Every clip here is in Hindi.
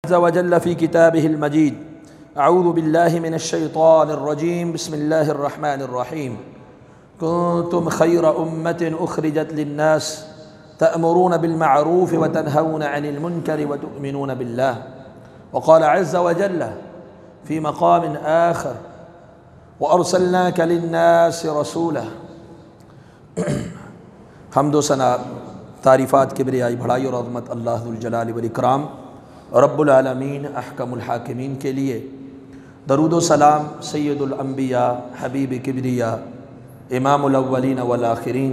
अज़्ज़ा व जल्ल फ़ी किताबिहिल मजीद अऊज़ु बिल्लाहि मिनश्शैतानिर रजीम बिस्मिल्लाहिर रहमानिर रहीम कुन्तुम खैरा उम्मतिन उख़रिजत लिन्नास तअमुरून बिल मअरूफ़ व तनहौन अनिल मुनकर व तु'मिनून बिल्लाह व क़ाल अज़्ज़ा व जल्ल फ़ी मक़ामिन आख़र व अर्सलनाका लिन्नासि रसूला। हम्द व सना तारीफ़ात किब्रियाई बड़ाई और अज़मत अल्लाह ज़ुल जलाल वल इकराम रब्बुल आलमीन अहकमुल हाकिमीन के लिए दरूद व सलाम सय्यदुल अंबिया हबीब किब्रिया इमामुल अव्वलीन वल आखिरीन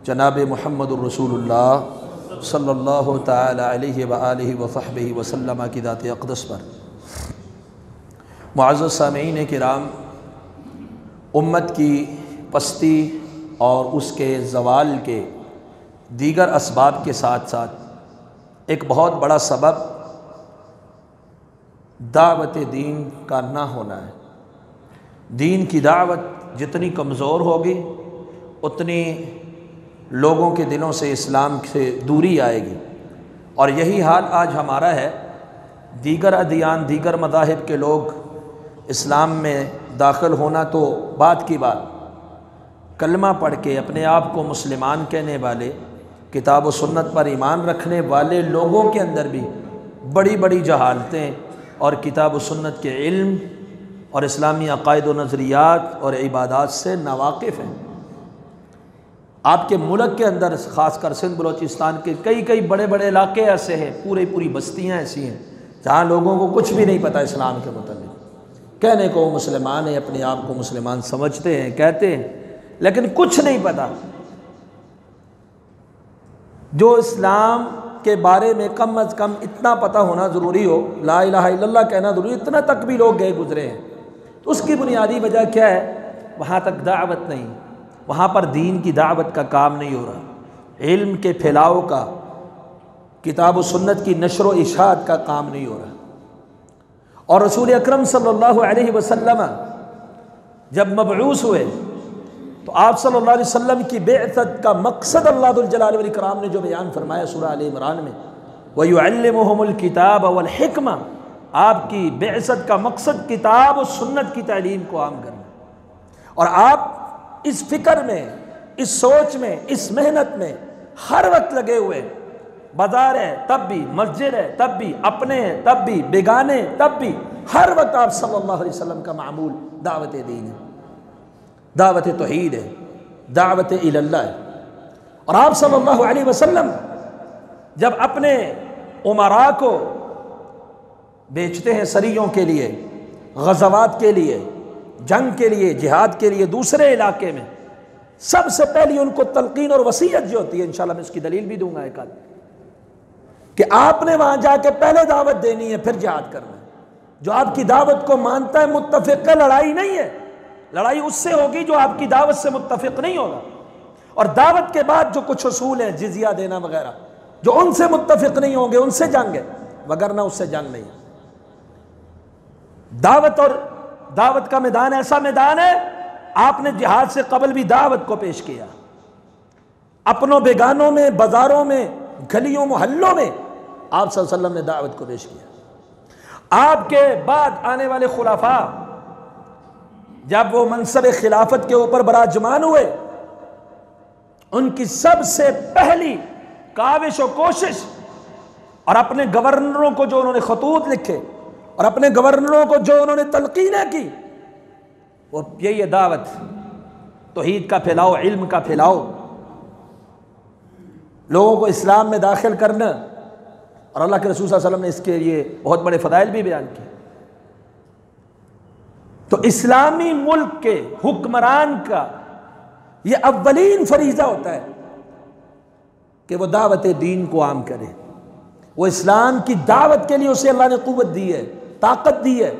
जनाब मुहम्मदुर रसूलुल्लाह सल्लल्लाहु तआला अलैहि व आलिहि व सहबिहि व सल्लम की ज़ात अक़दस पर। मुअज़्ज़ज़ सामीईन किराम, उम्मत की पस्ती और उसके ज़वाल के दीगर असबाब के साथ साथ एक बहुत बड़ा सबब दावत दीन का ना होना है। दीन की दावत जितनी कमज़ोर होगी उतनी लोगों के दिलों से इस्लाम से दूरी आएगी, और यही हाल आज हमारा है। दीगर अदियान दीगर मज़ाहिब के लोग इस्लाम में दाखिल होना तो बात की बात, कलमा पढ़ के अपने आप को मुसलमान कहने वाले, किताब व सुन्नत पर ईमान रखने वाले लोगों के अंदर भी बड़ी बड़ी जहालतें और किताब व सुन्नत के इल्म और इस्लामी अक़ायद व नज़रियात और इबादात से नावाकिफ़ हैं। आपके मुल्क के अंदर ख़ासकर सिंध बलोचिस्तान के कई बड़े बड़े इलाके ऐसे हैं, पूरी बस्तियाँ ऐसी हैं जहाँ लोगों को कुछ भी नहीं पता इस्लाम के मुताबिक। कहने को मुसलमान है, अपने आप को मुसलमान समझते हैं, कहते हैं, लेकिन कुछ नहीं पता। जो इस्लाम के बारे में कम अज़ कम इतना पता होना ज़रूरी हो, ला इलाहा इल्लल्लाह कहना ज़रूरी, इतना तक भी लोग गए गुजरे हैं। तो उसकी बुनियादी वजह क्या है? वहाँ तक दावत नहीं, वहाँ पर दीन की दावत का काम नहीं हो रहा, इल्म के फैलाव का, किताब व सुन्नत की नशर व इशाअत का काम नहीं हो रहा। और रसूल अकरम सल्लल्लाहु अलैहि वसल्लम जब मबऊस हुए तो आप सल्लल्लाहु अलैहि वसल्लम की बेअतत का मकसद अल्लाह ज़ुल जलाल वल इकराम ने जो बयान फरमाया सूरह आल इमरान में, व युअल्लिमुहुमुल किताब वल हिकमा, आपकी बेअतत का मकसद किताब और सुन्नत की तालीम को आम करना। और आप इस फिक्र में, इस सोच में, इस मेहनत में हर वक्त लगे हुए, बाजार है तब भी, मस्जिद है तब भी, अपने हैं तब भी, बेगाने तब भी, हर वक्त आप सल्लल्लाहु अलैहि वसल्लम का मामूल दावत दीन है, दावत तौहीद है, दावत इलल्लाह है। और आप सल्लल्लाहु अलैहि वसल्लम जब अपने उमरा को बेचते हैं सरियों के लिए, गज़वात के लिए, जंग के लिए, जिहाद के लिए दूसरे इलाके में, सबसे पहली उनको तलकीन और वसीयत जो होती है, इंशाल्लाह मैं इसकी दलील भी दूंगा एक आध, कि आपने वहां जाके पहले दावत देनी है फिर जिहाद करना है। जो आपकी दावत को मानता है मुत्तफिक है, लड़ाई नहीं है, लड़ाई उससे होगी जो आपकी दावत से मुत्तफिक नहीं होगा। और दावत के बाद जो कुछ उसूल है, जिजिया देना वगैरह, जो उनसे मुत्तफिक नहीं होंगे उनसे जंग है, वगरना उससे जंग नहीं है। दावत और दावत का मैदान ऐसा मैदान है, आपने जिहाद से कबल भी दावत को पेश किया, अपनों बेगानों में, बाजारों में, गलियों मोहल्लों में आप सल्लल्लाहु अलैहि वसल्लम ने दावत को पेश किया। आपके बाद आने वाले खुलाफा जब वो मनसब खिलाफत के ऊपर बराजमान हुए, उनकी सबसे पहली काविश और कोशिश, और अपने गवर्नरों को जो उन्होंने खतूत लिखे और अपने गवर्नरों को जो उन्होंने तलकीनें की, वो यही है दावत, तौहीद का फैलाओ, इल्म का फैलाओ, लोगों को इस्लाम में दाखिल करना। और अल्लाह के रसूल सल्लल्लाहु अलैहि वसल्लम ने इसके लिए बहुत बड़े फ़दाइल भी बयान किए। तो इस्लामी मुल्क के हुक्मरान का ये अव्वलीन फरीज़ा होता है कि वो दावत दीन को आम करे। वो इस्लाम की दावत के लिए उसे अल्लाह ने क़ुव्वत दी है, ताकत दी है,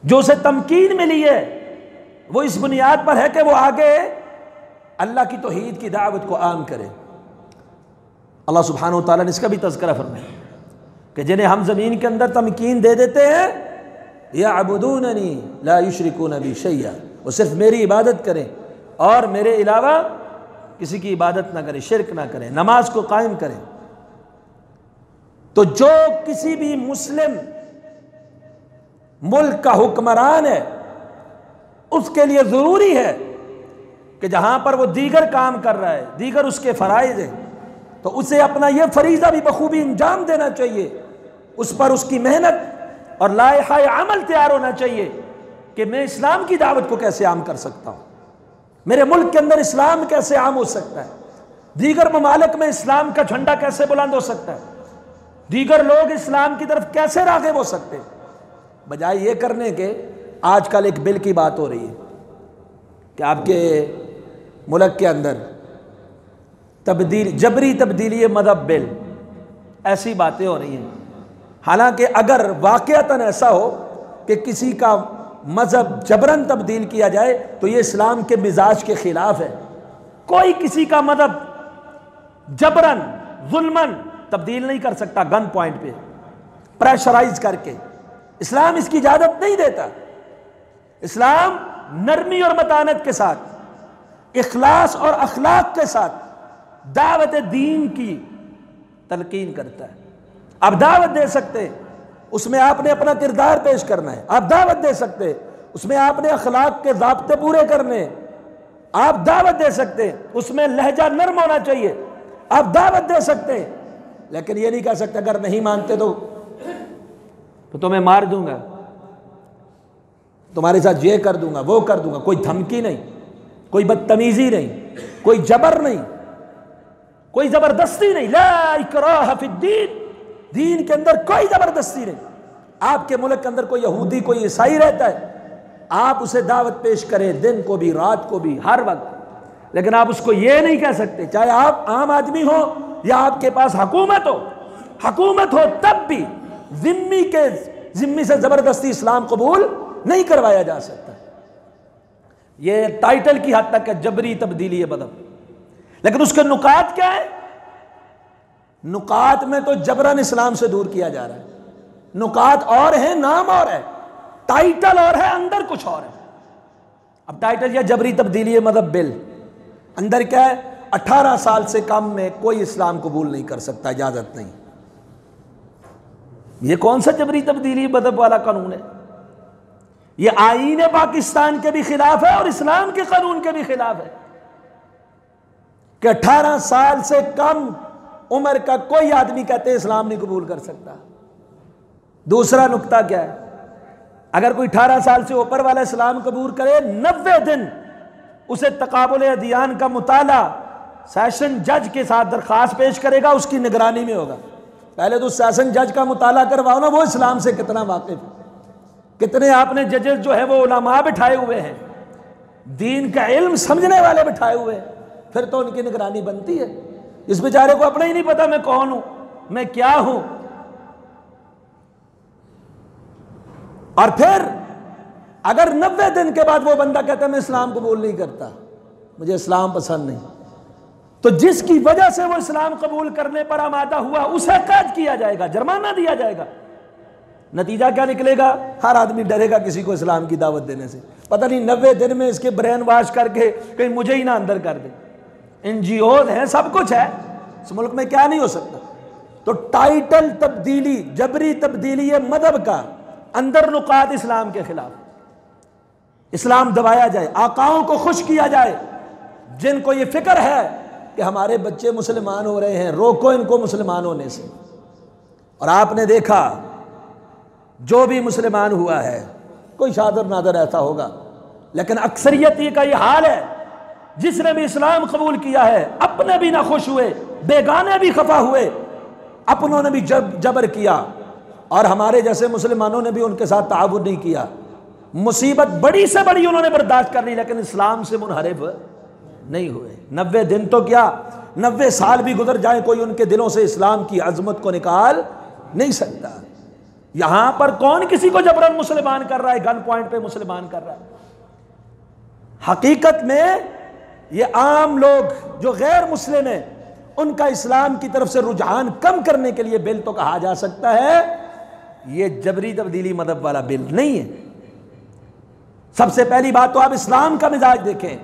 जो उसे तमकीन मिली है वो इस बुनियाद पर है कि वो आगे अल्लाह की तौहीद की दावत को आम करे। अल्लाह सुब्हानहू व तआला ने इसका भी तज़किरा फरमाया कि जिन्हें हम ज़मीन के अंदर तमकीन दे देते हैं, यअबुदूननी ला युशरिकून बी शैया, वो सिर्फ मेरी इबादत करें और मेरे अलावा किसी की इबादत ना करें, शिरक ना करें, नमाज को कायम करें। तो जो किसी भी मुस्लिम मुल्क का हुक्मरान है उसके लिए जरूरी है कि जहां पर वो दीगर काम कर रहा है, दीगर उसके फराइज हैं, तो उसे अपना यह फरीजा भी बखूबी अंजाम देना चाहिए। उस पर उसकी मेहनत और लायहा अमल तैयार होना चाहिए कि मैं इस्लाम की दावत को कैसे आम कर सकता हूं, मेरे मुल्क के अंदर इस्लाम कैसे आम हो सकता है, दीगर ममालिक में इस्लाम का झंडा कैसे बुलंद हो सकता है, दीगर लोग इस्लाम की तरफ कैसे राग़िब हो सकते हैं। बजाय ये करने के आजकल एक बिल की बात हो रही है कि आपके मुल्क के अंदर जबरी तब्दीली मज़हब बिल, ऐसी बातें हो रही हैं। हालांकि अगर वाक़अतन ऐसा हो कि किसी का मज़हब जबरन तब्दील किया जाए तो ये इस्लाम के मिजाज के ख़िलाफ़ है। कोई किसी का मज़हब जबरन जुल्मन तब्दील नहीं कर सकता, गन पॉइंट पे प्रेशराइज करके। इस्लाम इसकी इजाज़त नहीं देता। इस्लाम नरमी और मतानत के साथ, इखलास और अखलाक के साथ दावत दीन की तलकीन करता है। आप दावत दे सकते हैं, उसमें आपने अपना किरदार पेश करना है। आप दावत दे सकते हैं, उसमें आपने अखलाक के ज़ाब्ते पूरे करने हैं। आप दावत दे सकते हैं, उसमें लहजा नर्म होना चाहिए। आप दावत दे सकते हैं, लेकिन ये नहीं कह सकते अगर नहीं मानते तो तुम्हें मार दूंगा, तुम्हारे साथ ये कर दूंगा, वो कर दूंगा। कोई धमकी नहीं, कोई बदतमीजी नहीं, कोई जबर नहीं, कोई जबरदस्ती नहीं। ला इकराह फिद्दीन, दीन के अंदर कोई जबरदस्ती नहीं। आपके मुल्क के अंदर कोई यहूदी कोई ईसाई रहता है, आप उसे दावत पेश करें दिन को भी रात को भी हर वक्त, लेकिन आप उसको ये नहीं कह सकते, चाहे आप आम आदमी हो या आपके पास हुकूमत हो तब भी जिम्मी से जबरदस्ती इस्लाम कबूल नहीं करवाया जा सकता। ये टाइटल की हद तक है जबरी तब्दीली मज़हब। लेकिन उसके नुकात क्या है? नुकात में तो जबरन इस्लाम से दूर किया जा रहा है। नुकात और है, नाम और है, टाइटल और है, अंदर कुछ और है। अब टाइटल या जबरी तब्दीली मज़हब बिल, अंदर क्या है? 18 साल से कम में कोई इस्लाम कबूल नहीं कर सकता, इजाजत नहीं। ये कौन सा जबरी तब्दीली मज़हब वाला कानून है? ये आईन पाकिस्तान के भी खिलाफ है और इस्लाम के कानून के भी खिलाफ है कि 18 साल से कम उम्र का कोई आदमी कहते हैं इस्लाम नहीं कबूल कर सकता। दूसरा नुक्ता क्या है? अगर कोई 18 साल से ऊपर वाला इस्लाम कबूल करे, 90 दिन उसे तकाबुल अदियान का मुताला सेशन जज के साथ दरख्वास्त पेश करेगा, उसकी निगरानी में होगा। पहले तो सेशन जज का मुताला करवाओ ना, वो इस्लाम से कितना वाकिफ है। कितने आपने जजेस जो है वो उलमा बिठाए हुए हैं, दीन का इल्म समझने वाले बिठाए हुए हैं, फिर तो उनकी निगरानी बनती है। इस बेचारे को अपना ही नहीं पता मैं कौन हूं, मैं क्या हूं। और फिर अगर 90 दिन के बाद वो बंदा कहता है मैं इस्लाम कबूल नहीं करता, मुझे इस्लाम पसंद नहीं, तो जिसकी वजह से वो इस्लाम कबूल करने पर आमादा हुआ उसे कैद किया जाएगा, जुर्माना दिया जाएगा। नतीजा क्या निकलेगा? हर आदमी डरेगा किसी को इस्लाम की दावत देने से। पता नहीं 90 दिन में इसके ब्रेन वॉश करके कहीं मुझे ही ना अंदर कर दे। NGOs हैं, सब कुछ है इस मुल्क में, क्या नहीं हो सकता। तो टाइटल तब्दीली, जबरी तब्दीली ये मज़हब का अंदर नुकात इस्लाम के खिलाफ, इस्लाम दबाया जाए, आकाओं को खुश किया जाए। जिनको ये फिक्र है कि हमारे बच्चे मुसलमान हो रहे हैं, रोको इनको मुसलमान होने से। और आपने देखा जो भी मुसलमान हुआ है, कोई शादर नादर ऐसा होगा, लेकिन अक्सरियत का ये हाल है, जिसने भी इस्लाम कबूल किया है अपने भी ना खुश हुए, बेगाने भी खफा हुए, अपनों ने भी जबर किया, और हमारे जैसे मुसलमानों ने भी उनके साथ ताउन नहीं किया। मुसीबत बड़ी से बड़ी उन्होंने बर्दाश्त कर ली, लेकिन इस्लाम से मुनहरिफ नहीं हुए। 90 दिन तो क्या, 90 साल भी गुजर जाए, कोई उनके दिलों से इस्लाम की अजमत को निकाल नहीं सकता। यहां पर कौन किसी को जबरन मुसलमान कर रहा है, गन पॉइंट पे मुसलमान कर रहा है? हकीकत में ये आम लोग जो गैर मुस्लिम हैं, उनका इस्लाम की तरफ से रुझान कम करने के लिए बिल तो कहा जा सकता है, ये जबरी तब्दीली मज़हब वाला बिल नहीं है। सबसे पहली बात तो आप इस्लाम का मिजाज देखें।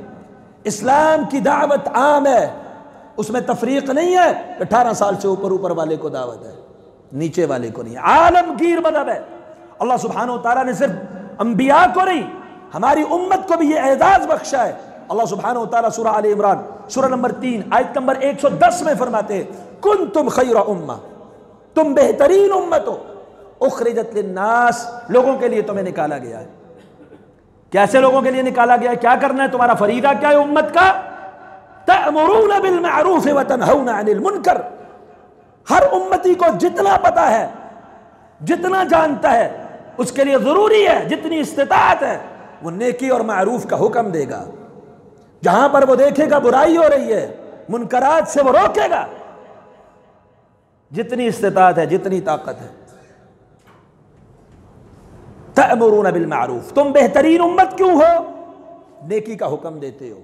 इस्लाम की दावत आम है, उसमें तफरीक नहीं है। 18 साल से ऊपर वाले को दावत है, नीचे वाले को नहीं। आलमगीर मदहब है। अल्लाह सुब्हानहू व तआला ने सिर्फ अंबिया को नहीं, हमारी उम्मत को भी ये एजाज बख्शा है। अल्लाह सुब्हानहू व तआला सूरह आले इमरान सूरह नंबर 3 आयत नंबर 110 में फरमाते हैं, कुंतुम खैरा उम्मा, तुम बेहतरीन उम्मत हो, उखरिजत लिन्नास, लोगों के लिए तुम्हें निकाला गया है। कैसे लोगों के लिए निकाला गया है? क्या करना है? तुम्हारा फरीदा क्या है उम्मत का? तअमुरून बिल मअरूफ व तनहौना अनिल मुनकर। हर उम्मती को जितना पता है, जितना जानता है, उसके लिए जरूरी है जितनी इस्तिताअत है वो नेकी और मारूफ का हुक्म देगा। जहां पर वो देखेगा बुराई हो रही है, मुनकरात से वो रोकेगा, जितनी इस्तिताअत है, जितनी ताकत है। तअमुरून बिल मअरूफ, तुम बेहतरीन उम्मत क्यों हो? नेकी का हुक्म देते हो।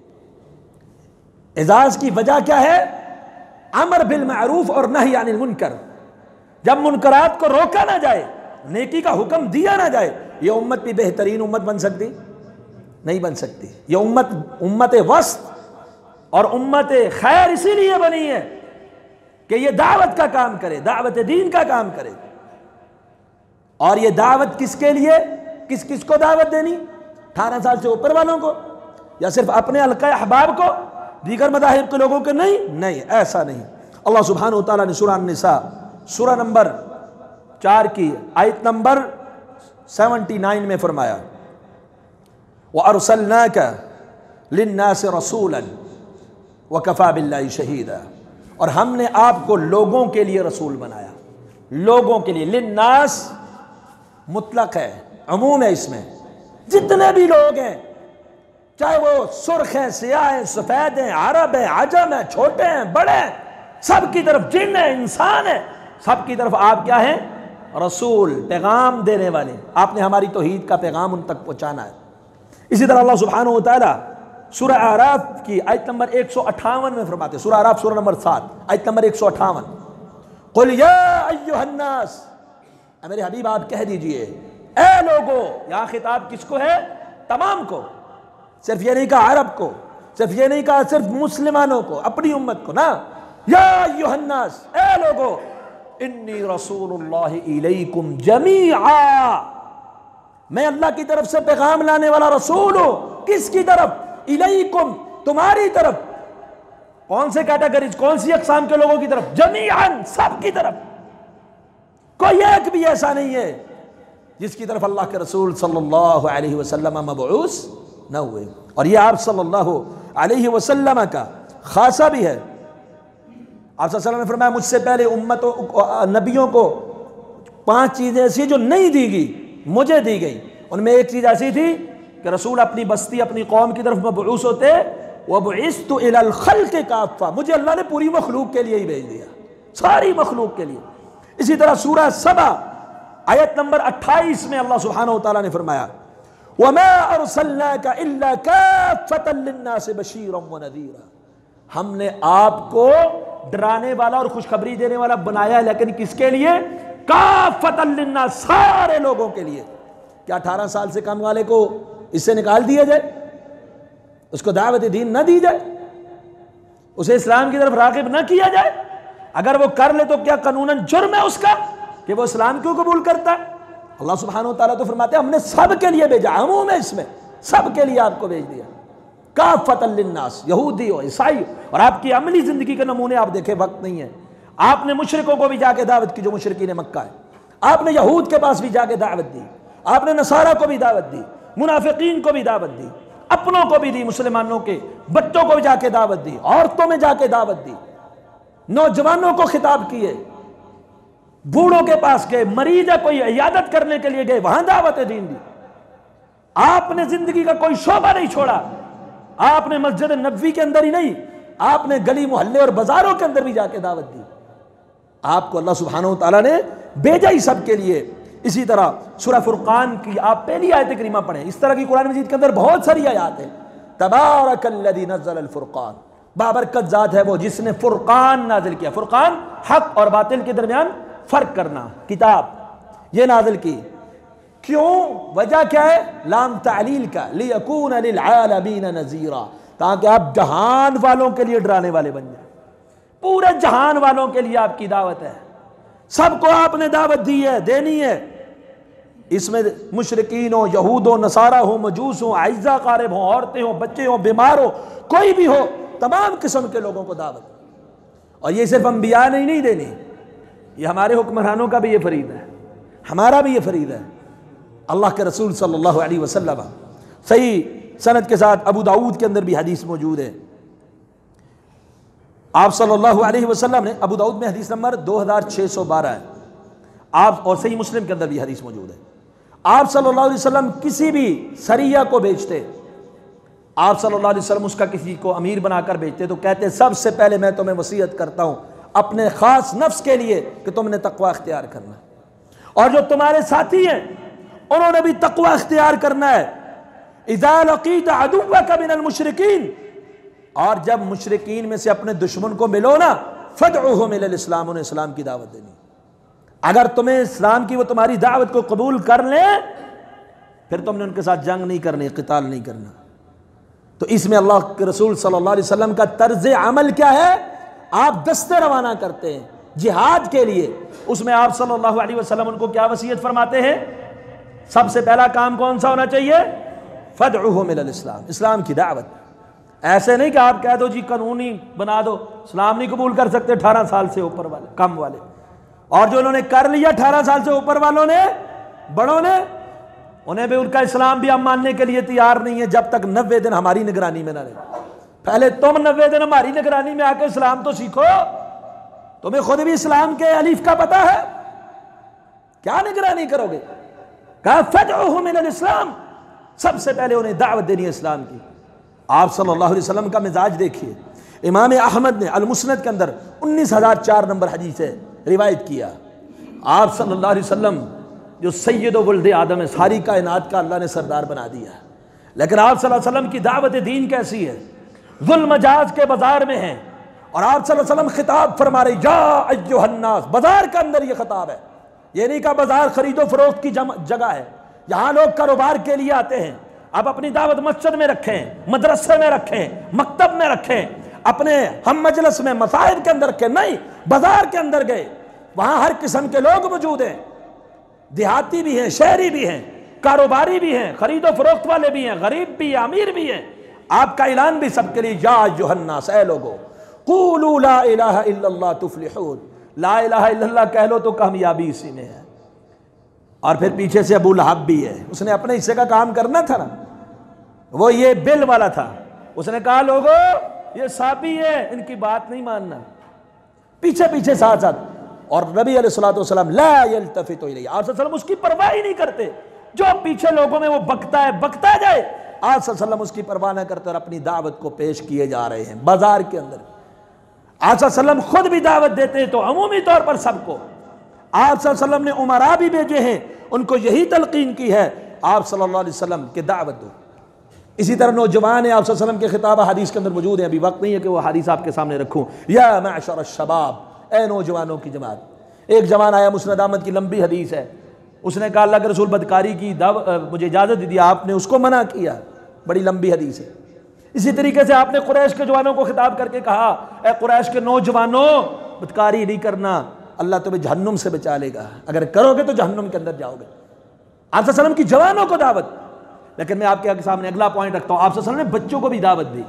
एजाज की वजह क्या है? अमर बिल मअरूफ और नही अनिल मुनकर। जब मुनकरात को रोका ना जाए, नेकी का हुक्म दिया ना जाए, ये उम्मत भी बेहतरीन उम्मत बन सकती नहीं बन सकती। ये उम्मत वस्त और उम्मत खैर इसीलिए बनी है कि ये दावत का काम करे, दावत दीन का काम करे। और ये दावत किसके लिए? किस किस को दावत देनी? 18 साल से ऊपर वालों को, या सिर्फ अपने हल्का अहबाब को, दीगर मदाहिब के लोगों के नहीं? नहीं, ऐसा नहीं। अल्लाह सुब्हानहू व तआला ने सूरह निसा सूरह नंबर 4 की आयत नंबर 79 में फरमाया, व अरसलनाका लिन्नासि रसूलन व कफा बिल्लाहि शहीदा। और हमने आपको लोगों के लिए रसूल बनाया। लोगों के लिए, लिन्नास मुतलक है, अमूम है, इसमें जितने भी लोग हैं, चाहे वो सुर्ख हैं, सियाह हैं, सफेद हैं, अरब हैं, अजम हैं, छोटे हैं, बड़े हैं, सब की तरफ, जिन है, इंसान है, सब की तरफ आप क्या हैं? रसूल, पैगाम देने वाले। आपने हमारी तौहीद का पैगाम उन तक पहुंचाना है। इसी तरह अल्लाह सुब्हानहू व तआला सूरह आराफ की आयत नंबर 158 में फरमाते, सूरह आराफ सूरह नंबर 7 आयत नंबर 158, कुल या अय्युहन्नास, मेरे हबीब आप कह दीजिए, ए लोगो। यहां खिताब किसको है? तमाम को। सिर्फ ये नहीं कहा अरब को, सिर्फ ये नहीं कहा सिर्फ मुसलमानों को, अपनी उम्मत को ना। या अय्युहन्नास, ए लोगो, इन्नी रसूलुल्लाहि इलैकुम जमीआ, मैं अल्लाह की तरफ से पैगाम लाने वाला रसूल हूं। किसकी तरफ? इलैकुम, तुम्हारी तरफ। कौन से कैटेगरीज, कौन सी अक़साम के लोगों की तरफ? जमीअन, सब की तरफ। कोई एक भी ऐसा नहीं है जिसकी तरफ अल्लाह के रसूल सल्लल्लाहु अलैहि वसल्लम मबऊस न हुए। और यह आप सल्लल्लाहु अलैहि वसल्लम का खासा भी है। आप सल्लल्लाहु अलैहि वसल्लम ने फरमाया, मुझसे पहले उम्मतों, नबियों को 5 चीजें ऐसी जो नहीं दी गई, मुझे दी गई। उनमें एक चीज ऐसी थी कि रसूल अपनी बस्ती, अपनी कौम की तरफ मबऊस होते, वबुइस्तु इलल खल्क़ि काफ़ा, मुझे अल्लाह ने पूरी मखलूक के लिए ही भेज दिया, सारी मखलूक के लिए। इसी तरह सूरह सबा आयत नंबर 28 में अल्लाह सुब्हानहू व तआला ने फरमाया, वमा अरसलनाका इल्ला काफ़्फतन लिन्नासि बशीरन व नज़ीरा, हमने आपको डराने वाला और खुशखबरी देने वाला बनाया, लेकिन किसके लिए? काफ़्फतन लिन्नास, सारे लोगों के लिए। क्या 18 साल से कम वाले को इससे निकाल दिया जाए? उसको दावत दीन न दी जाए? उसे इस्लाम की तरफ राग़िब न किया जाए? अगर वो कर ले तो क्या कानूनन जुर्म है उसका कि वो इस्लाम क्यों कबूल करता है? अल्लाह सुब्हानहू व तआला तो फरमाते हैं, हमने सब के लिए भेजा, अमूम है इसमें, सब के लिए आपको भेज दिया। काफ़तन लिन्नास, यहूदी हो, ईसाई हो। और आपकी अमली जिंदगी के नमूने आप देखें, वक्त नहीं है। आपने मुशरिकों को भी जाके दावत की, जो मुशरिकीन मक्का है। आपने यहूद के पास भी जाके दावत दी, आपने नसारा को भी दावत दी, मुनाफिकीन को भी दावत दी, अपनों को भी दी, मुसलमानों के बच्चों को भी जाके दावत दी, औरतों में जाके दावत दी, नौजवानों को खिताब किए, बूढ़ों के पास गए, मरीज है कोई इयादत करने के लिए गए, वहां दावत दीन दी। आपने जिंदगी का कोई शोबा नहीं छोड़ा। आपने मस्जिद नबवी के अंदर ही नहीं, आपने गली मोहल्ले और बाजारों के अंदर भी जाके दावत दी। आपको अल्लाह सुब्हानहू व तआला ने भेजा ही सबके लिए। इसी तरह सूरह फुरकान की आप पहली आयत करीमा पढ़ें। इस तरह की कुरान मजीद के अंदर बहुत सारी आयत है। तबारकल्लज़ी नज़्ज़ल फुरकान, बाबरकत ज़ात है वो जिसने फुरकान नाजिल किया। फुरकान, हक और बातिल के दरमियान फर्क करना, किताब ये नाजिल की। क्यों? वजह क्या है? लाम तालील का, लियकून लिलआलमीन नज़ीरा, ताकि आप जहान वालों के लिए डराने वाले बन जाए। पूरे जहान वालों के लिए आपकी दावत है। सबको आपने दावत दी है, देनी है। इसमें मुशरिकीन हो, यहूद हो, नसारा हो, मजूस हो, आइज़ा क़ारिब हो, औरतें हो, बच्चे हो, बीमार हो, कोई भी हो, तमाम किस्म के लोगों को दावत। और ये सिर्फ अंबिया ने ही नहीं देनी, ये हमारे हुक्मरानों का भी ये फरीदा है, हमारा भी ये फरीदा है। अल्लाह के रसूल सल्लल्लाहु अलैहि वसल्लम, सही सनद के साथ अबू दाऊद के अंदर भी हदीस मौजूद है, आप सल्लल्लाहु अलैहि वसल्लम ने, अबू दाऊद में हदीस नंबर 2612 है, आप, और सही मुस्लिम के अंदर भी हदीस मौजूद है, आप सल्लल्लाहु अलैहि वसल्लम किसी भी सरिया को भेजते, आप सल्लल्लाहु अलैहि वसल्लम उसका किसी को अमीर बनाकर भेजते तो कहते सबसे पहले मैं तुम्हें वसीयत करता हूं अपने खास नफ्स के लिए कि तुमने तकवा इख्तियार करना है, और जो तुम्हारे साथी हैं उन्होंने भी तकवा इख्तियार करना है। इज़ा लक़ीत अदुव्वक मिनल मुशरिकीन, और जब मुशरिकीन में से अपने दुश्मन को मिलो ना, फदउहुम इलल इस्लाम, उन्हें इस्लाम की दावत देनी। अगर तुम्हें इस्लाम की वो तुम्हारी दावत को कबूल कर ले, फिर तुमने उनके साथ जंग नहीं करनी, क़िताल नहीं करना। तो इसमें अल्लाह के रसूल सल्लल्लाहु अलैहि वसल्लम का तर्ज अमल क्या है? आप दस्ते रवाना करते हैं जिहाद के लिए, उसमें आप सल्लल्लाहु अलैहि वसल्लम उनको क्या वसीयत फरमाते हैं? सबसे पहला काम कौन सा होना चाहिए? फदउहुम इलल इस्लाम, इस्लाम की दावत। ऐसे नहीं कि आप कह दो जी कानूनी बना दो, इस्लाम नहीं कबूल कर सकते 18 साल से ऊपर वाले, कम वाले, और जो उन्होंने कर लिया 18 साल से ऊपर वालों ने, बड़ों ने, उन्हें भी उनका इस्लाम भी हम मानने के लिए तैयार नहीं है जब तक 90 दिन हमारी निगरानी में ना रहे। पहले तुम 90 दिन हमारी निगरानी में आके इस्लाम तो सीखो, तुम्हें खुद भी इस्लाम के अलीफ का पता है, क्या निगरानी करोगे? कहा फदउहुम इलल इस्लाम, सबसे पहले उन्हें दावत देनी है इस्लाम की। आप सल्लल्लाहु अलैहि वसल्लम का मिजाज देखिए, इमाम अहमद ने अल मुस्नद के अंदर 19,004 नंबर हदीस है रिवायत किया। आप सल्लल्लाहु अलैहि वसल्लम जो सैयद वल्द आदम है, सारी कायनात का अल्लाह ने सरदार बना दिया, लेकिन आप सल्लल्लाहु अलैहि वसल्लम की दावत दीन कैसी है? जुल्म मजाज के बाजार में है, और आप सल्लल्लाहु अलैहि वसल्लम खिताब फरमा रहे, या अय्युहन्नास, बाजार के अंदर ये खिताब है। ये नहीं का बाजार खरीदो फरोख्त की जगह है, यहाँ लोग कारोबार के लिए आते हैं। आप अपनी दावत मस्जिद में रखें, मदरसे में रखें, मकतब में रखें, अपने हम मजलिस में, मसाहिब के अंदर रखें, नहीं, बाजार के अंदर गए, वहां हर किस्म के लोग मौजूद हैं, देहाती भी हैं, शहरी भी हैं, कारोबारी भी हैं, खरीदो फरोख्त वाले भी हैं, गरीब भी हैं, अमीर भी हैं। आपका ऐलान भी सबके लिए, या अय्युहन्नास, ऐ लोगो, क़ूलू ला इलाहा इल्लल्लाह तुफ्लिहून, ला इलाहा इल्लल्लाह कह लो तो कामयाबी इसी में है। और फिर पीछे से अबू लहब भी है, उसने अपने हिस्से का काम करना था ना, वो ये बिल वाला था, उसने कहा लोगो ये साबी है, इनकी बात नहीं मानना, पीछे पीछे साथ साथ। और नबी अलैहिस्सलातु वस्सलाम ला यल्तफितु इलैहि, आप सल्लल्लाहु अलैहि वसल्लम उसकी परवाह ही नहीं करते, जो पीछे लोगों में वो बकता है बकता जाए, आप सल्लल्लाहु अलैहि वसल्लम उसकी परवाह न करते और अपनी दावत को पेश किए जा रहे हैं बाजार के अंदर। आप सल्लल्लाहु अलैहि वसल्लम खुद भी दावत देते हैं तो अमूमी तौर पर सबको। आप सल्लल्लाहु अलैहि वसल्लम ने उमरा भी भेजे हैं, उनको यही तलकीन की है, आप सल्लल्लाहु अलैहि वसल्लम के दावत दो। इसी तरह नौजवान है, आप सल्लल्लाहु अलैहि वसल्लम के खिताब हदीस के अंदर मौजूद है, अभी वक्त नहीं है कि वो हदीस आपके सामने रखूं। या माशर शबाब, ए नौजवानों की जमात। एक जवान आया, मुस्नद अहमद की लंबी हदीस है, उसने कहा अल्लाह के रसूल बदकारी की मुझे इजाज़त दी, आपने उसको मना किया, बड़ी लंबी हदीस है। इसी तरीके से आपने कुरैश के जवानों को खिताब करके कहा, ए कुरैश के नौजवानों, बदकारी नहीं करना, अल्लाह तुम्हें जहन्नुम से बचा लेगा, अगर करोगे तो जहन्नुम के अंदर जाओगे। आप सल्लल्लाहु अलैहि वसल्लम की जवानों को दावत। लेकिन मैं आपके सामने अगला पॉइंट रखता हूं, आप सल्लल्लाहु अलैहि वसल्लम ने बच्चों को भी दावत दी।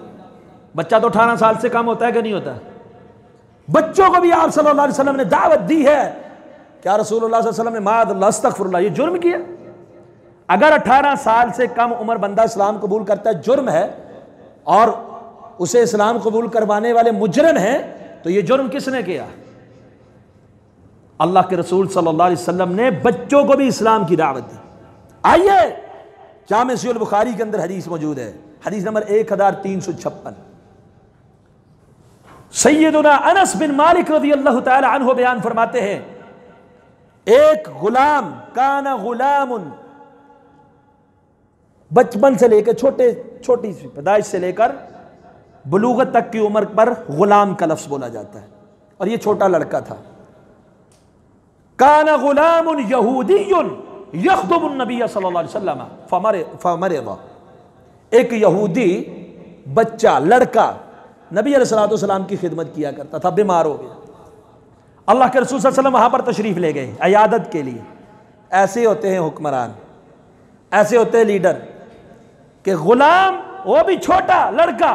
बच्चा तो 18 साल से कम होता है कि नहीं होता? बच्चों को भी आप सल्लल्लाहु अलैहि वसल्लम ने दावत दी है। क्या रसूलुल्लाह सल्लल्लाहु अलैहि वसल्लम ने माअल्लाह अस्तगफिरुल्लाह ये जुर्म किया? अगर 18 साल से कम उम्र बंदा इस्लाम कबूल करता है, जुर्म है, और उसे इस्लाम कबूल करवाने वाले मुजरिम हैं, तो ये जुर्म किसने किया? अल्लाह के रसूल सल्लल्लाहु अलैहि वसल्लम ने बच्चों को भी इस्लाम की दावत दी। आइए, जामे सहीह बुखारी के अंदर हदीस मौजूद है, हदीस नंबर 1356। सैयदुना अनस बिन मालिक रज़ियल्लाहु तआला अन्हु बयान फरमाते हैं, एक गुलाम, काना गुलामुन, बचपन से लेकर छोटी सी पैदाइश से लेकर बुलूगत तक की उम्र पर गुलाम का लफ्ज बोला जाता है, और ये छोटा लड़का था। काना गुलामुन यहूदियुन यख़दुमुन नबी सल्लल्लाहु अलैहि वसल्लम फमरिदा, एक यहूदी बच्चा, लड़का नबी अलैहिस्सलातु वस्सलाम की खिदमत किया करता था, बीमार हो गया। अल्लाह के रसूल सल्लल्लाहु अलैहि वसल्लम वहाँ पर तशरीफ़ ले गए अयादत के लिए। ऐसे होते हैं हुक्मरान, ऐसे होते हैं लीडर कि ग़ुलाम, वो भी छोटा लड़का,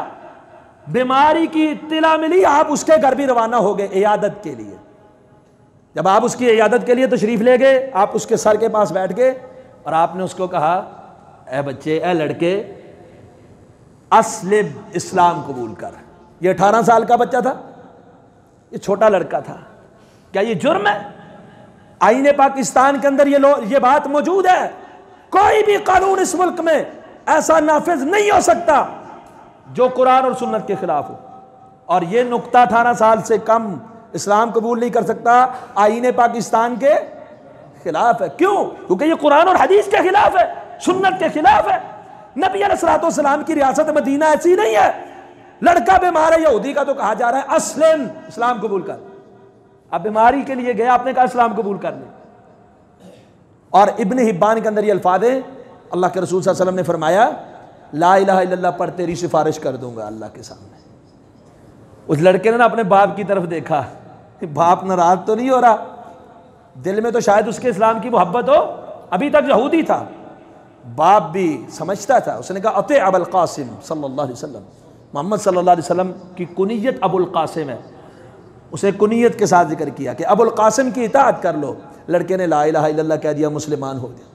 बीमारी की इत्तिला मिली, आप उसके घर भी रवाना हो गए इयादत के लिए। जब आप उसकी इयादत के लिए तशरीफ़ ले गए, आप उसके सर के पास बैठ गए और आपने उसको कहा, ए बच्चे, ए लड़के, अस्लिम, इस्लाम कबूल कर। ये 18 साल का बच्चा था, ये छोटा लड़का था। क्या ये जुर्म है? आईने पाकिस्तान के अंदर ये बात मौजूद है। कोई भी कानून इस मुल्क में ऐसा नाफिज नहीं हो सकता जो कुरान और सुन्नत के खिलाफ हो। और ये नुक्ता 18 साल से कम इस्लाम कबूल नहीं कर सकता, आईने पाकिस्तान के खिलाफ है। क्यों? क्योंकि ये कुरान और हदीस के खिलाफ है, सुन्नत के खिलाफ है। नबी अलैहिस्सलाम की रियासत मदीना ऐसी नहीं है। लड़का बीमार है यहूदी का तो कहा जा रहा है अस्लिम, इस्लाम कबूल कर। अब बीमारी के लिए गया, आपने कहा इस्लाम कबूल कर ले। और इब्न हिब्बान के अंदर ये अल्फाज है, अल्लाह के रसूल सल्लल्लाहु अलैहि वसल्लम ने फरमाया, ला इलाहा इल्लल्लाह पर तेरी सिफारिश कर दूंगा अल्लाह के सामने। उस लड़के ने ना अपने बाप की तरफ देखा, बाप नाराज तो नहीं हो रहा, दिल में तो शायद उसके इस्लाम की मोहब्बत हो, अभी तक यहूदी था। बाप भी समझता था। उसने कहा, अते अबुल कासिम सल्लल्लाहु अलैहि वसल्लम, मोहम्मद सल्लल्लाहु अलैहि वसल्लम की कुनियत अबुल कासिम है। उसे कुनियत के साथ जिक्र किया कि अबुल कासिम की इताअत कर लो। लड़के ने ला इलाहा इल्लल्लाह कह दिया, मुसलमान हो गया।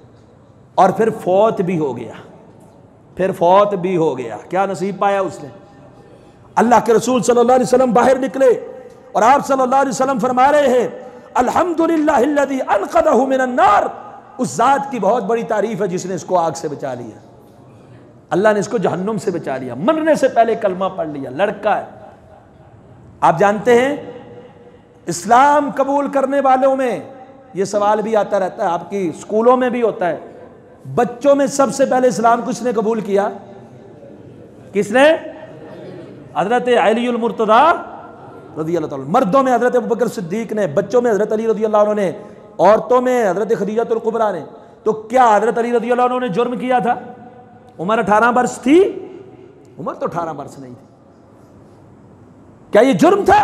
और फिर फौत भी हो गया, फिर फौत भी हो गया। क्या नसीब पाया उसने? अल्लाह के रसूल सल्लल्लाहु अलैहि वसल्लम बाहर निकले और आप सल्लल्लाहु अलैहि वसल्लम फरमा रहे हैं, अल्हम्दुलिल्लाहिल्लज़ी अनक़ज़हु मिनन नार। उस जात की बहुत बड़ी तारीफ है जिसने इसको आग से बचा लिया। अल्लाह ने इसको जहन्नुम से बचा लिया, मरने से पहले कलमा पढ़ लिया। लड़का है। आप जानते हैं इस्लाम कबूल करने वालों में यह सवाल भी आता रहता है, आपकी स्कूलों में भी होता है, बच्चों में सबसे पहले इस्लाम किसने कबूल किया? किसने? हजरत अलीउल मुर्तज़ा रज़ियल्लाहु ताला। मर्दों में हजरत अबू बकर सिद्दीक ने, बच्चों में हजरत अली रज़ियल्लाहु अन्हु ने, औरतों में हजरत खदीजतुल कुबरा ने। तो क्या हजरत अली रज़ियल्लाहु अन्हु ने जुर्म किया था? उम्र 18 वर्ष थी? उम्र तो 18 वर्ष नहीं थी। क्या ये जुर्म था?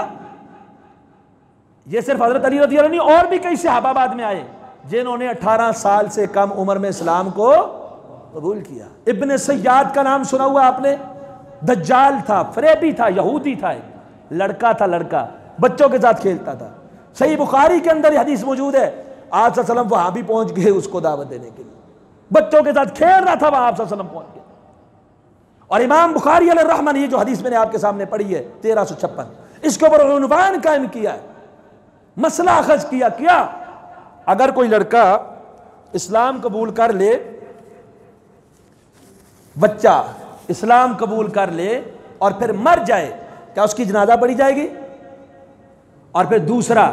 ये सिर्फ हजरत अली रज़ियल्लाहु अन्हु नहीं, और भी कई सहाबा बाद में आए जिन्होंने 18 साल से कम उम्र में इस्लाम को कबूल किया। इब्न सय्याद का नाम सुना हुआ आपने? दज्जाल था, फरेबी था, यहूदी था, लड़का था, लड़का बच्चों के साथ खेलता था। सही बुखारी के अंदर हदीस मौजूद है, आप सल्लल्लाहु अलैहि वसल्लम वहां भी पहुंच गए उसको दावत देने के लिए। बच्चों के साथ खेल रहा था, वहां आप सल्लल्लाहु अलैहि वसल्लम पहुंच गए। और इमाम बुखारी अलैहिर्रहमत, ये जो हदीस मैंने आपके सामने पढ़ी है 1356, इसके ऊपर उन्वान कायम किया, मसला अखज़ किया। क्या अगर कोई लड़का इस्लाम कबूल कर ले, बच्चा इस्लाम कबूल कर ले और फिर मर जाए, क्या उसकी जनाजा पढ़ी जाएगी? और फिर दूसरा,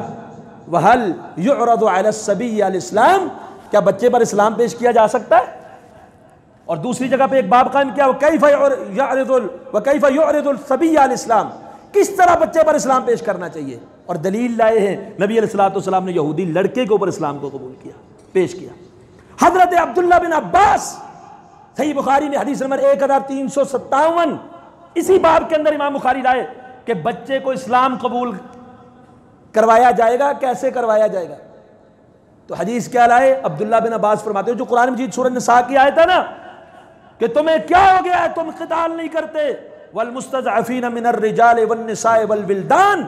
वहल युअरदु अला सबिय्य अल इस्लाम, क्या बच्चे पर इस्लाम पेश किया जा सकता है? और दूसरी जगह पे एक बाब कायम किया, कैफ युअरदुल सबिय्य अल इस्लाम, किस तरह बच्चे पर इस्लाम पेश करना चाहिए। और दलील लाए हैं, नबी अलैहिस्सलातु वस्सलाम ने यहूदी लड़के के ऊपर इस्लाम को कबूल किया, पेश किया। हजरत अब्दुल्लाह बिन अब्बास, सही बुखारी में हदीस नंबर 1357, इसी बाब के अंदर इमाम बुखारी लाए कि बच्चे को इस्लाम कबूल करवाया जाएगा, कैसे करवाया जाएगा। तो हदीस क्या लाए? अब्दुल्लाह बिन अब्बास फरमाते हैं, जो कुरान मजीद सूरह निसा की आयत है ना, कि तुम्हें क्या हो गया है, तुम क़िताल नहीं करते। वल मुस्तज़अफ़ीन मिनर रिजाल वन निसाए वल विल्दान,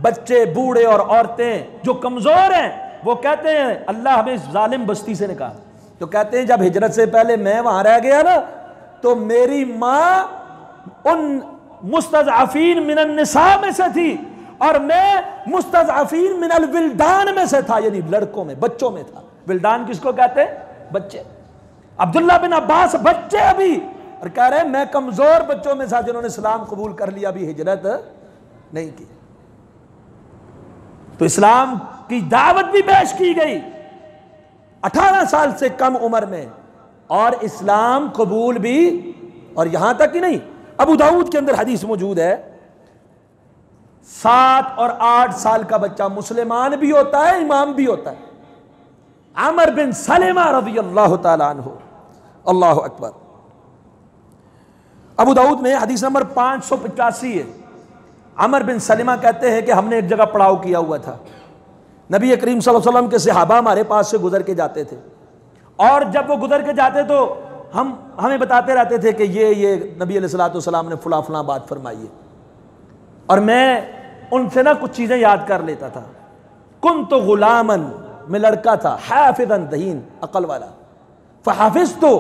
बच्चे, बूढ़े और औरतें जो कमजोर हैं, वो कहते हैं अल्लाह हमें इस जालिम बस्ती से निकाल। तो कहते हैं जब हिजरत से पहले मैं वहां रह गया ना, तो मेरी माँ उन मुस्तज़अफ़ीन मिनन निसा में से थी और मैं मुस्तज़अफ़ीन मिनल विल्दान में से था, यानी लड़कों में, बच्चों में था। विल्दान किसको कहते हैं? बच्चे। अब्दुल्लाह बिन अब्बास बच्चे अभी, और कह रहे हैं मैं कमजोर बच्चों में था जिन्होंने इस्लाम कबूल कर लिया, अभी हिजरत नहीं की। तो इस्लाम की दावत भी पेश की गई 18 साल से कम उम्र में, और इस्लाम कबूल भी। और यहां तक ही नहीं, अबू दाऊद के अंदर हदीस मौजूद है, 7 और 8 साल का बच्चा मुसलमान भी होता है, इमाम भी होता है। अमर बिन सलेमा रज़ियल्लाहु ताला अन्हु, अल्लाहु अकबर। अबू दाऊद में हदीस नंबर 585 है। अमर बिन सलेमा कहते हैं कि हमने एक जगह पड़ाव किया हुआ था, नबी करीम सल्लल्लाहु अलैहि वसल्लम के सहाबा हमारे पास से गुजर के जाते थे, और जब वो गुजर के जाते तो हमें बताते रहते थे कि ये नबी अलैहिस्सलाम ने फला फला बात फरमाई है, और मैं उनसे ना कुछ चीज़ें याद कर लेता था। कुन्तु गुलामन, मैं लड़का था, हाफिज़न दहीन, अकल वाला, फ़हाफ़िज़ तो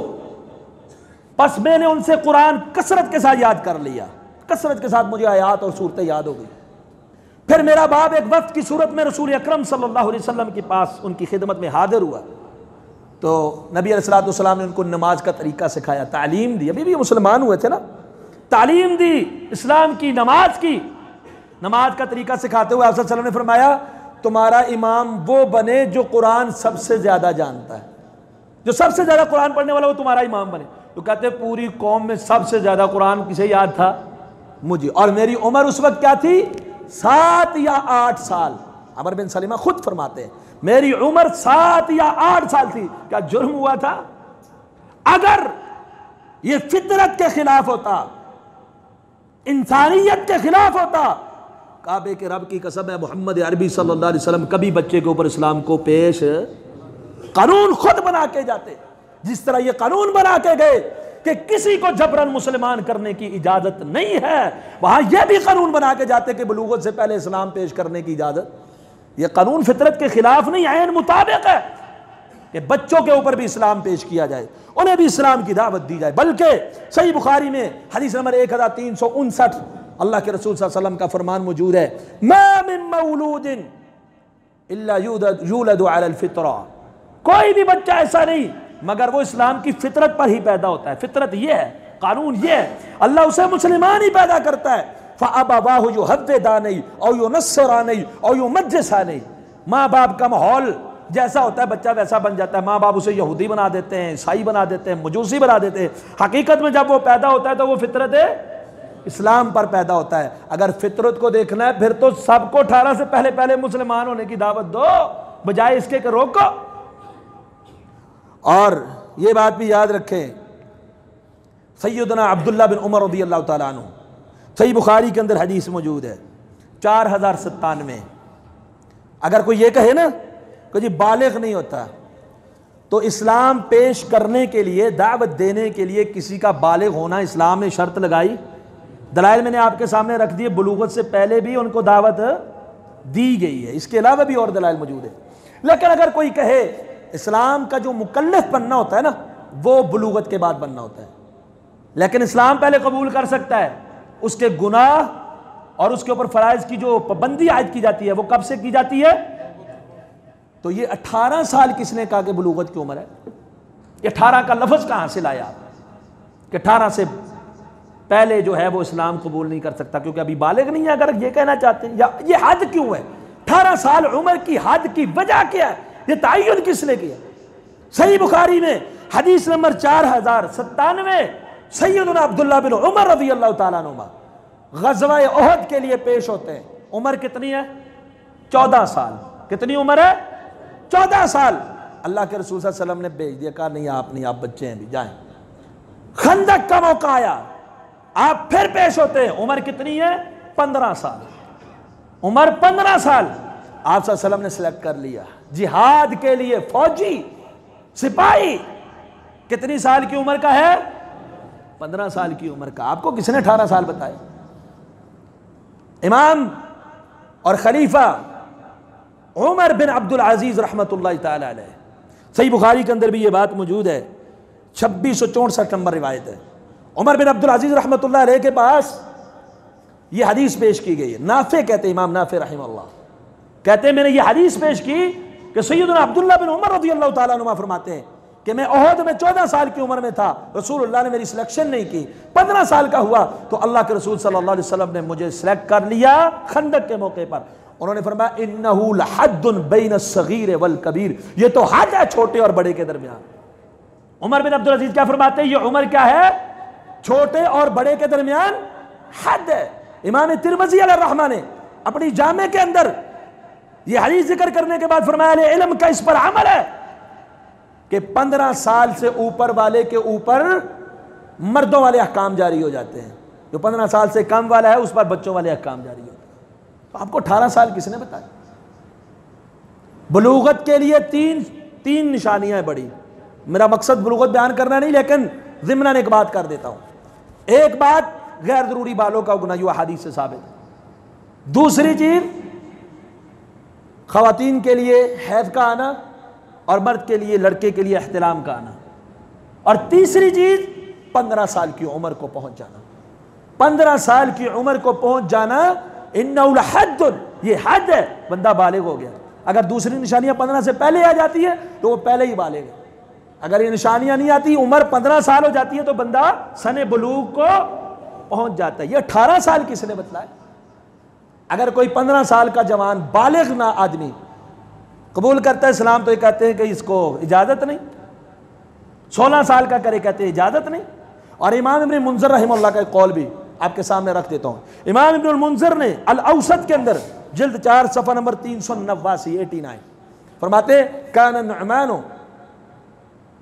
बस मैंने उनसे कुरान कसरत के साथ याद कर लिया, कसरत के साथ मुझे आयात और सूरतें याद हो गई। फिर मेरा बाप एक वक्त की सूरत में रसूल अकरम सल्लल्लाहु अलैहि वसल्लम के पास उनकी खिदमत में हाजिर हुआ, तो नबी अलैहिस्सलाम ने उनको नमाज का तरीका सिखाया, तालीम दी। अभी भी मुसलमान हुए थे ना, तालीम दी इस्लाम की, नमाज की, नमाज का तरीका सिखाते हुए आप सल्लल्लाहु अलैहि वसल्लम ने फरमाया, तुम्हारा इमाम वो बने जो कुरान सबसे ज्यादा जानता है, जो सबसे ज्यादा कुरान पढ़ने वाला वो तुम्हारा इमाम बने। तो कहते पूरी कौम में सबसे ज्यादा कुरान किसे याद था? मुझे, और मेरी उम्र उस वक्त क्या थी? 7 या 8 साल। अमर बिन सलीमा खुद फरमाते हैं मेरी उम्र 7 या 8 साल थी। क्या जुर्म हुआ था? अगर ये फितरत के खिलाफ होता, इंसानियत के खिलाफ होता, काबे के रब की कसम है मोहम्मद अरबी सल्लल्लाहु अलैहि वसल्लम कभी बच्चे के ऊपर इस्लाम को पेश कानून खुद बना के जाते। जिस तरह ये कानून बना के गए कि किसी को जबरन मुसलमान करने की इजाजत नहीं है, वहां यह भी कानून बना के जाते कि बलूगत से पहले इस्लाम पेश करने की इजाजत। यह कानून फितरत के खिलाफ नहीं, ऐन मुताबिक है कि बच्चों के ऊपर भी इस्लाम पेश किया जाए, उन्हें भी इस्लाम की दावत दी जाए। बल्कि सही बुखारी में हदीस नंबर 1359 अल्लाह के रसूल सल्लल्लाहु अलैहि वसल्लम का फरमान मौजूद है, मा मिन मौलूदिन इल्ला यूलदु अलल फितरा, कोई भी बच्चा ऐसा नहीं मगर वो इस्लाम की फितरत पर ही पैदा होता है। फितरत ये है, कानून ये है, अल्लाह उसे मुसलमान ही पैदा करता है। फ़अबवाहु युहव्विदानी औ युनस्सिरानी औ युमज्जिसानी, माँ बाप का माहौल जैसा होता है बच्चा वैसा बन जाता है। माँ बाप उसे यहूदी बना देते हैं, ईसाई बना देते हैं, मजूसी बना देते हैं। हकीकत में जब वो पैदा होता है तो वो फितरत इस्लाम पर पैदा होता है। अगर फितरत को देखना है फिर तो सबको 18 से पहले मुसलमान होने की दावत दो, बजाय इसके कि रोको। और ये बात भी याद रखें, सैयदना अब्दुल्ला बिन उमर रज़ियल्लाहु ताला अन्हु, सही बुखारी के अंदर हदीस मौजूद है 4097। अगर कोई ये कहे ना कि जी बालिग नहीं होता, तो इस्लाम पेश करने के लिए, दावत देने के लिए किसी का बालिग होना इस्लाम ने शर्त लगाई। दलाइल मैंने आपके सामने रख दिए, बुलूगत से पहले भी उनको दावत दी गई है, इसके अलावा भी और दलाइल मौजूद है। लेकिन अगर कोई कहे इस्लाम का जो मुकल्लफ बनना होता है ना, वो बुलूगत के बाद बनना होता है, लेकिन इस्लाम पहले कबूल कर सकता है, उसके गुनाह और उसके ऊपर फराइज की जो पाबंदी आयद की जाती है वो कब से की जाती है? तो ये 18 साल किसने कहा कि बुलूगत की उम्र है? 18 का लफ्ज कहां से लाया कि 18 से पहले जो है वो इस्लाम कबूल नहीं कर सकता, क्योंकि अभी बालिग नहीं है। अगर ये कहना चाहते हैं, या ये हद क्यों है 18 साल उम्र की? हद की वजह क्या है? ये ताय्युन किसने किया? सही बुखारी में हदीस नंबर 4097 सैयदना अब्दुल्ला बिन उमर रज़ियल्लाहु ताला अन्हुमा ग़ज़वा उहद के लिए पेश होते हैं। उम्र कितनी है? 14 साल। कितनी उम्र है? 14 साल। अल्लाह के रसूल सल्लल्लाहु अलैहि वसल्लम ने भेज दिया, कहा नहीं आप नहीं, आप बच्चे हैं भी, जाएं। खंदक का मौका आया, आप फिर पेश होते हैं। उम्र कितनी है? 15 साल। उम्र 15 साल। आप सल्लल्लाहु अलैहि वसल्लम ने सिलेक्ट कर लिया जिहाद के लिए फौजी, सिपाही। कितनी साल की उम्र का है? 15 साल की उम्र का। आपको किसने 18 साल बताए? इमाम और खलीफा उमर बिन अब्दुल अजीज रहमतुल्लाह ताला अलैह, सही बुखारी के अंदर भी ये बात मौजूद है, 2664 नंबर रिवायत है। उमर बिन अब्दुल अजीज रहमतुल्लाह अलैह के पास ये हदीस पेश की गई है। नाफे कहते, इमाम नाफे रहमतुल्लाह कहते हैं, मैंने ये हदीस पेश की कि सैयदना अब्दुल्ला बिन उमर रज़ियल्लाहु ताला अन्हुमा फरमाते हैं कि मैं ओहद में 14 साल की उम्र में था, रसूलुल्लाह ने मेरी सिलेक्शन नहीं की। 15 साल का हुआ तो अल्लाह के रसूल सल्लल्लाहु अलैहि वसल्लम ने मुझे सिलेक्ट कर लिया खंदक के मौके पर। उन्होंने फरमाया इन्नहु लहद्दुन बैन अस्सगीर वल कबीर, ये तो हद है छोटे और बड़े के दरमियान। उमर बिन अब्दुल अजीज क्या फरमाते हैं? ये उम्र क्या है? छोटे और बड़े के दरमियान हद है। इमाम तिरमिज़ी अलैहिर्रहमा ने अपनी जामे के अंदर ये हदीस जिक्र करने के बाद फरमाया इल्म का इस पर अमल है कि 15 साल से ऊपर वाले के ऊपर मर्दों वाले अहकाम जारी हो जाते हैं, जो 15 साल से कम वाला है उस पर बच्चों वाले अहकाम जारी होते हैं। तो आपको 18 साल किसने बताया? बुलूगत के लिए तीन निशानियां हैं बड़ी। मेरा मकसद बुलूगत बयान करना नहीं, लेकिन ज़िम्नन एक बात कर देता हूं। एक बात गैर ज़रूरी बालों का उगना, जो हदीस से साबित है। दूसरी चीज़ ख़वातीन के लिए हैज़ का आना और मर्द के लिए, लड़के के लिए एहतिलाम का आना। और तीसरी चीज़ 15 साल की उम्र को पहुंच जाना। 15 साल की उम्र को पहुंच जाना, इन्नहु लहद्दुन, ये हद है, बंदा बालिग हो गया। अगर दूसरी निशानियां 15 से पहले आ जाती है तो वो पहले ही बालिग है। अगर ये निशानियां नहीं आती, उम्र 15 साल हो जाती है, तो बंदा सने बुलूग को पहुंच जाता है। ये 18 साल किसने बतलाया? अगर कोई 15 साल का जवान बालिग ना आदमी कबूल करता है इस्लाम, तो ये कहते हैं कि इसको इजाजत नहीं। 16 साल का करे, कहते हैं इजाजत नहीं। और इमाम इब्न मुंज़िर रहमतुल्लाह का एक कौल भी आपके सामने रख देता हूं। इमाम इब्न मुंज़िर ने अल औसत के अंदर जिल्द 4 सफ़ा नंबर 389 फरमाते, कान नुअमान,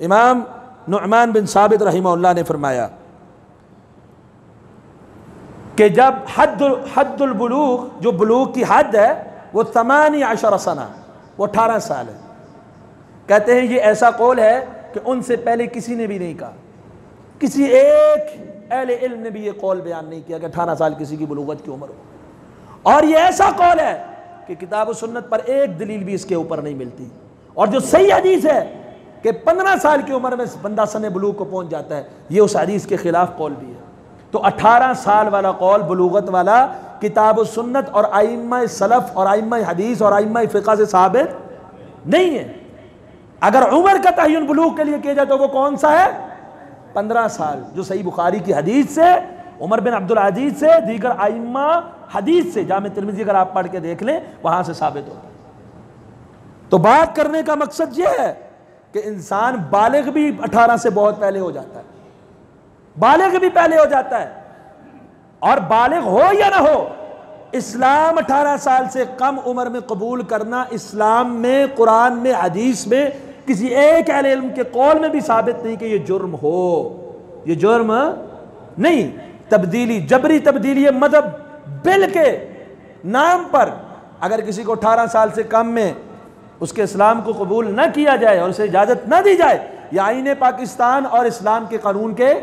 इमाम नुअमान बिन साबित रहमतुल्लाह ने फरमाया कि जब हद्दुल बुलूग, जो बुलूग की हद है वो 18 सना, वो 18 साल है। कहते हैं ये ऐसा कौल है कि उनसे पहले किसी ने भी नहीं कहा, किसी एक अहले इल्म ने भी ये कौल बयान नहीं किया कि 18 साल किसी की बुलूगत की उम्र हो। और ये ऐसा कौल है कि किताब और सुन्नत पर एक दलील भी इसके ऊपर नहीं मिलती। और जो सही हदीस है कि 15 साल की उम्र में बंदा सने बुलूग को पहुंच जाता है, ये उस हदीस के खिलाफ कौल भी है। तो 18 साल वाला कौल बुलूगत वाला किताब और सुन्नत और आइम्मा सलफ और आइम्मा हदीस और आइम्मा फ़िक़्ह से साबित नहीं है। अगर उम्र का तयन बुलूग के लिए किया जाए तो वो कौन सा है? 15 साल, जो सही बुखारी की हदीस से, उमर बिन अब्दुल अजीज से, दीगर आइम्मा हदीस से, जामे तिर्मिज़ी अगर आप पढ़ के देख लें वहां से साबित होता है। तो बात करने का मकसद यह है कि इंसान बालिग भी 18 से बहुत पहले हो जाता है, बालिग भी पहले हो जाता है। और बालिग हो या ना हो, इस्लाम 18 साल से कम उम्र में कबूल करना इस्लाम में, कुरान में, हदीस में किसी एक अहले इल्म के कौल में भी साबित नहीं कि ये जुर्म हो। ये जुर्म नहीं। तब्दीली, जबरी तब्दीली मज़हब बिल के नाम पर अगर किसी को 18 साल से कम में उसके इस्लाम को कबूल न किया जाए और उसे इजाज़त न दी जाए, या आईने पाकिस्तान और इस्लाम के कानून के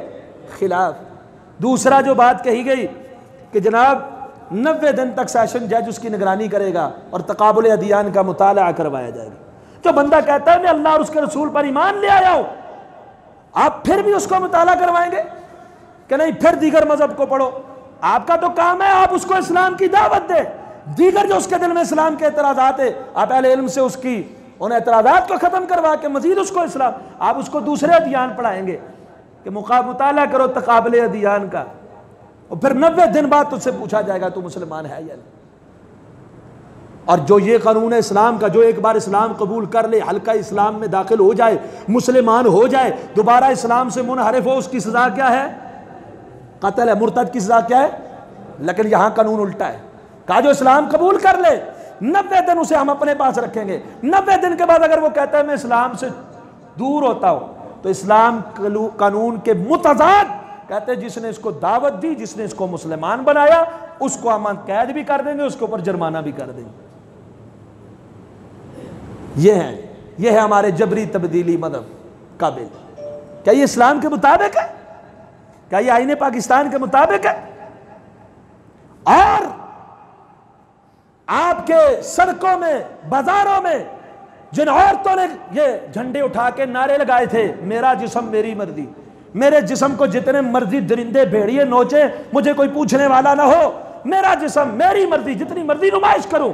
खिलाफ। दूसरा जो बात कही गई कि जनाब 90 दिन तक सेशन जज उसकी निगरानी करेगा और तकाबुल अदियान का मुताला करवाया जाएगा। जो बंदा कहता है मैं अल्लाह और उसके रसूल पर ईमान ले आया हूं, आप फिर भी उसको मुताला करवाएंगे कि नहीं, फिर दीगर मजहब को पढ़ो। आपका तो काम है आप उसको इस्लाम की दावत दे। दीगर जो उसके दिल में इस्लाम के एतराज़ात है, आप अहले इल्म से उसकी उन एतराज़ात को ख़त्म करवा के मजीद उसको इस्लाम, आप उसको दूसरे अदियान पढ़ाएंगे कि मुताला करो तकाबुल अदियान का, और फिर 90 दिन बाद तुझसे पूछा जाएगा तू मुसलमान है या नहीं। और जो ये कानून है इस्लाम का, जो एक बार इस्लाम कबूल कर ले, हल्का इस्लाम में दाखिल हो जाए, मुसलमान हो जाए, दोबारा इस्लाम से मुनहरिफ हो, उसकी सजा क्या है? कत्ल है। मुर्तद की सजा क्या है? लेकिन यहां कानून उल्टा है। कहा जो इस्लाम कबूल कर ले 90 दिन उसे हम अपने पास रखेंगे। 90 दिन के बाद अगर वो कहता है मैं इस्लाम से दूर होता हूं, तो इस्लाम कानून के मुतज़ाद कहते हैं जिसने इसको दावत दी, जिसने इसको मुसलमान बनाया, उसको अमन कैद भी कर देंगे, उसके ऊपर जुर्माना भी कर देंगे। यह है हमारे जबरी तब्दीली मज़हब का बिल। क्या ये इस्लाम के मुताबिक है? क्या ये आईने पाकिस्तान के मुताबिक है? और आपके सड़कों में, बाजारों में जिन औरतों ने ये झंडे उठा के नारे लगाए थे, मेरा जिस्म मेरी मर्जी, मेरे जिस्म को जितने मर्जी दरिंदे भेड़िए नोचे, मुझे कोई पूछने वाला ना हो, मेरा जिस्म मेरी मर्जी, जितनी मर्जी नुमाइश करूं।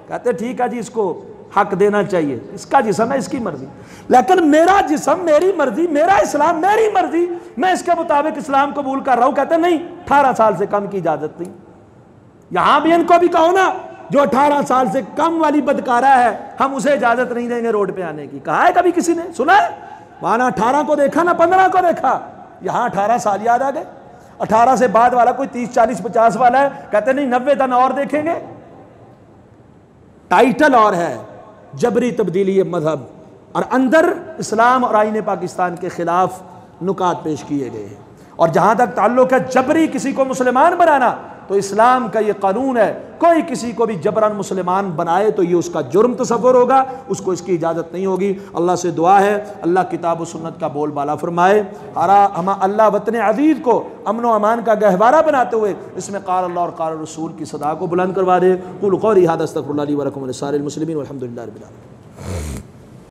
कहते ठीक है जी, इसको हक देना चाहिए, इसका जिस्म है, इसकी मर्जी। लेकिन मेरा जिस्म मेरी मर्जी, मेरा इस्लाम मेरी मर्जी, मैं इसके मुताबिक इस्लाम कबूल कर रहा हूं। कहते नहीं, 18 साल से कम की इजाजत नहीं। यहां भी इनको भी कहो ना, जो 18 साल से कम वाली बदकारा है, हम उसे इजाजत नहीं देंगे रोड पे आने की। कहा है कभी किसी ने? सुना है? वहां ना 18 को देखा ना 15 को देखा, यहां 18 साल याद आ गए। 18 से बाद वाला कोई 30, 40, 50 वाला है, कहते नहीं 90 दिन और देखेंगे। टाइटल और है जबरी तब्दीली मजहब, और अंदर इस्लाम और आईने पाकिस्तान के खिलाफ नुकात पेश किए गए हैं। और जहां तक ताल्लुक है जबरी किसी को मुसलमान बनाना, तो इस्लाम का ये कानून है, कोई किसी को भी जबरन मुसलमान बनाए तो ये उसका जुर्म तसव्वुर होगा, उसको इसकी इजाज़त नहीं होगी। अल्लाह से दुआ है अल्लाह किताब व सुन्नत का बोल बाला फरमाए। अल्लाह वतन अज़ीज़ को अमन व अमान का गहवारा बनाते हुए इसमें क़ाल अल्लाह और क़ाल रसूल की सदा को बुलंद करवा दे। क़ुल क़ौली हाज़ा अस्तग़फ़िरुल्लाह ली व लकुम व लिसाइरिल मुस्लिमीन वल्हम्दुलिल्लाहि रब्बिल आलमीन।